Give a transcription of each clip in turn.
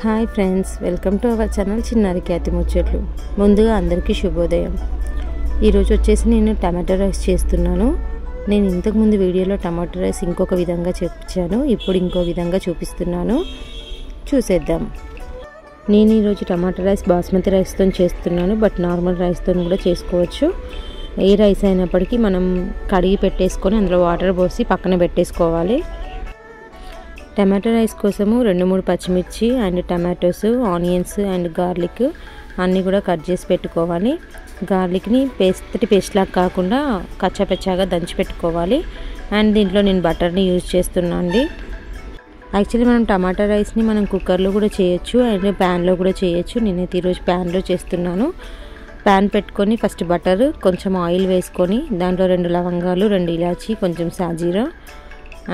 Hi friends, welcome to our channel చిన్నారి ఖ్యాతి ముచ్చట్లు. ముందుగా అందరికీ శుభోదయం. ఈరోజు వచ్చేసి నేను టమాటో రైస్ చేస్తున్నాను. నేను ఇంతకుముందు వీడియోలో టమాటో రైస్ ఇంకొక విధంగా చూపించాను, ఇప్పుడు ఇంకో విధంగా చూపిస్తున్నాను, చూసేద్దాం. నేను ఈరోజు టమాటో రైస్ బాస్మతి రైస్తో చేస్తున్నాను, బట్ నార్మల్ రైస్తో కూడా చేసుకోవచ్చు. ఏ రైస్ అయినప్పటికీ మనం కడిగి పెట్టేసుకొని అందులో వాటర్ పోసి పక్కన పెట్టేసుకోవాలి. టమాటో రైస్ కోసము 2-3 పచ్చిమిర్చి and tomatoes, onions and garlic అన్నీ కూడా కట్ చేసి పెట్టుకోవాలి. గార్లిక్ని పేస్ట్ లాగా కాకుండా కచ్చాపచ్చాగా దంచి పెట్టుకోవాలి. అండ్ దీంట్లో నేను బటర్ని యూజ్ చేస్తున్నాను అండి. యాక్చువల్లీ మనం టమాటో రైస్ని మనం కుక్కర్లో కూడా చేయొచ్చు అండ్ ప్యాన్లో కూడా చేయొచ్చు. నేనైతే ఈరోజు ప్యాన్లో చేస్తున్నాను. ప్యాన్ పెట్టుకొని ఫస్ట్ బటర్, కొంచెం ఆయిల్ వేసుకొని దాంట్లో 2 లవంగాలు, 2 ఇలాచి, కొంచెం సాజీరా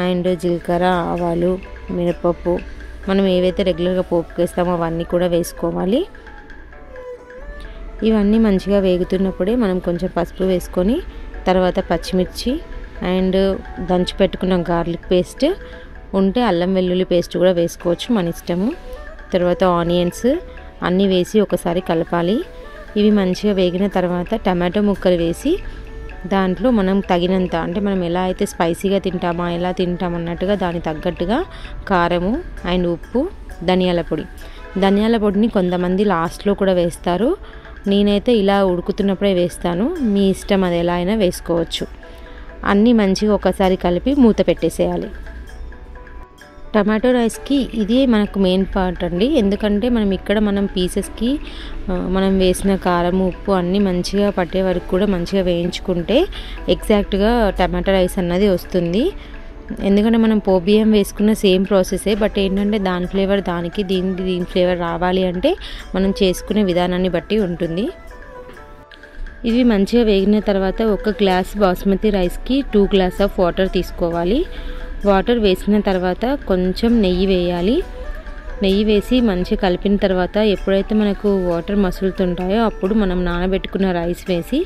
అండ్ జీలకర్ర, ఆవాలు, మినపప్పు, మనం ఏవైతే రెగ్యులర్గా పోపుకి వేస్తామో అవన్నీ కూడా వేసుకోవాలి. ఇవన్నీ మంచిగా వేగుతున్నప్పుడే మనం కొంచెం పసుపు వేసుకొని తర్వాత పచ్చిమిర్చి అండ్ దంచి పెట్టుకున్న గార్లిక్ పేస్ట్ ఉంటే అల్లం వెల్లుల్లి పేస్ట్ కూడా వేసుకోవచ్చు, మన ఇష్టము. తర్వాత ఆనియన్స్ అన్నీ వేసి ఒకసారి కలపాలి. ఇవి మంచిగా వేగిన తర్వాత టమాటో ముక్కలు వేసి దాంట్లో మనం తగినంత, అంటే మనం ఎలా అయితే స్పైసీగా తింటామా ఎలా తింటామన్నట్టుగా దానికి తగ్గట్టుగా కారము అండ్ ఉప్పు, ధనియాల పొడిని కొంతమంది లాస్ట్లో కూడా వేస్తారు. నేనైతే ఇలా ఉడుకుతున్నప్పుడే వేస్తాను, మీ ఇష్టం, అది ఎలా అయినా వేసుకోవచ్చు. అన్నీ మంచిగా ఒకసారి కలిపి మూత పెట్టేసేయాలి. టమాటో రైస్కి ఇది మనకు మెయిన్ పార్ట్ అండి. ఎందుకంటే మనం పీసెస్కి మనం వేసిన కారం, ఉప్పు అన్నీ మంచిగా పట్టే వరకు కూడా మంచిగా వేయించుకుంటే ఎగ్జాక్ట్గా టమాటో రైస్ అన్నది వస్తుంది. ఎందుకంటే మనం బియ్యం వేసుకున్న సేమ్ ప్రాసెసే, బట్ ఏంటంటే దాని ఫ్లేవర్ దానికి, దీని ఫ్లేవర్ రావాలి అంటే మనం చేసుకునే విధానాన్ని బట్టి ఉంటుంది. ఇవి మంచిగా వేగిన తర్వాత 1 గ్లాస్ బాస్మతి రైస్కి 2 గ్లాస్ ఆఫ్ వాటర్ తీసుకోవాలి. వాటర్ వేసిన తర్వాత కొంచెం నెయ్యి వేయాలి. నెయ్యి వేసి మంచిగా కలిపిన తర్వాత ఎప్పుడైతే మనకు వాటర్ మసులుతుంటాయో అప్పుడు మనం నానబెట్టుకున్న రైస్ వేసి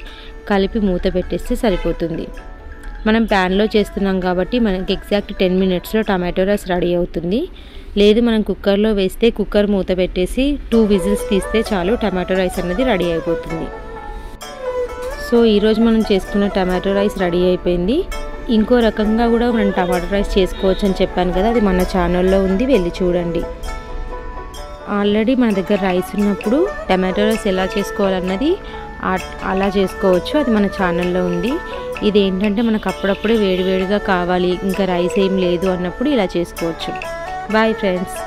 కలిపి మూత పెట్టేస్తే సరిపోతుంది. మనం ప్యాన్లో చేస్తున్నాం కాబట్టి మనకి ఎగ్జాక్ట్ 10 మినిట్స్లో టమాటో రైస్ రెడీ అవుతుంది. లేదు మనం కుక్కర్లో వేస్తే కుక్కర్ మూత పెట్టేసి 2 విజిల్స్ తీస్తే చాలు, టమాటో రైస్ అనేది రెడీ అయిపోతుంది. సో ఈరోజు మనం చేసుకున్న టమాటో రైస్ రెడీ అయిపోయింది. ఇంకో రకంగా కూడా మనం టమాటో రైస్ చేసుకోవచ్చు అని చెప్పాను కదా, అది మన ఛానల్లో ఉంది, వెళ్ళి చూడండి. ఆల్రెడీ మన దగ్గర రైస్ ఉన్నప్పుడు టమాటో రైస్ ఎలా చేసుకోవాలన్నది అలా చేసుకోవచ్చు, అది మన ఛానల్లో ఉంది. ఇది ఏంటంటే మనకు అప్పుడప్పుడే వేడివేడిగా కావాలి, ఇంకా రైస్ ఏం లేదు అన్నప్పుడు ఇలా చేసుకోవచ్చు. Boy friends.